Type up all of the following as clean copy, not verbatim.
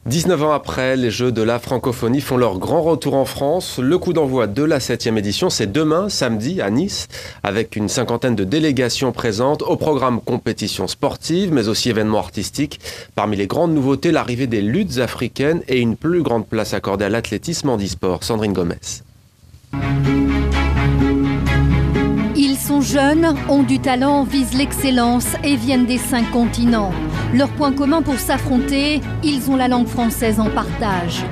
19 ans après, les Jeux de la francophonie font leur grand retour en France. Le coup d'envoi de la 7e édition, c'est demain, samedi, à Nice, avec une cinquantaine de délégations présentes. Au programme compétition sportive, mais aussi événements artistiques. Parmi les grandes nouveautés, l'arrivée des luttes africaines et une plus grande place accordée à l'athlétisme en e-sport. Sandrine Gomez. Ils sont jeunes, ont du talent, visent l'excellence et viennent des 5 continents. Leur point commun pour s'affronter, ils ont la langue française en partage.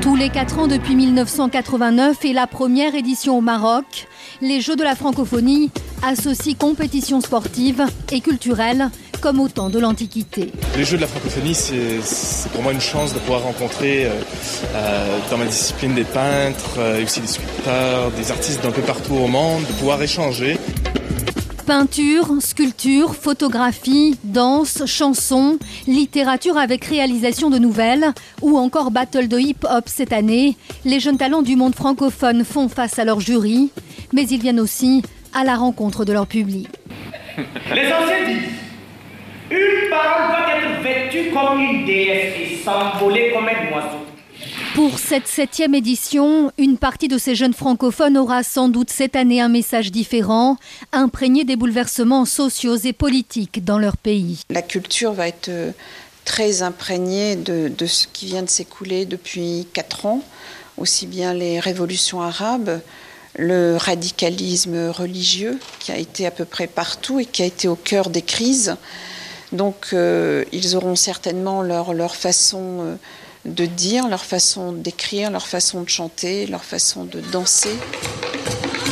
Tous les 4 ans depuis 1989 et la première édition au Maroc, les Jeux de la francophonie associent compétition sportive et culturelle comme au temps de l'Antiquité. Les Jeux de la francophonie, c'est pour moi une chance de pouvoir rencontrer dans ma discipline des peintres, et aussi des sculpteurs, des artistes d'un peu partout au monde, de pouvoir échanger. Peinture, sculpture, photographie, danse, chansons, littérature avec réalisation de nouvelles ou encore battle de hip-hop cette année, les jeunes talents du monde francophone font face à leur jury, mais ils viennent aussi à la rencontre de leur public. Les anciens disent, une parole doit être vêtue comme une déesse et s'envoler comme un oiseau. Pour cette 7e édition, une partie de ces jeunes francophones aura sans doute cette année un message différent, imprégné des bouleversements sociaux et politiques dans leur pays. La culture va être très imprégnée de ce qui vient de s'écouler depuis 4 ans, aussi bien les révolutions arabes, le radicalisme religieux qui a été à peu près partout et qui a été au cœur des crises. Donc ils auront certainement leur façon de dire, leur façon d'écrire, leur façon de chanter, leur façon de danser.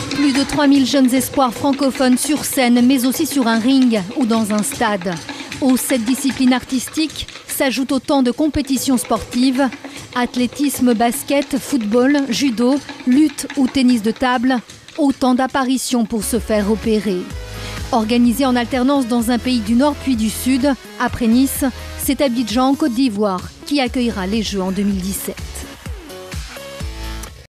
Plus de 3000 jeunes espoirs francophones sur scène, mais aussi sur un ring ou dans un stade. Aux 7 disciplines artistiques s'ajoutent autant de compétitions sportives, athlétisme, basket, football, judo, lutte ou tennis de table, autant d'apparitions pour se faire repérer. Organisé en alternance dans un pays du Nord puis du Sud, après Nice, c'est Abidjan en Côte d'Ivoire qui accueillera les Jeux en 2017.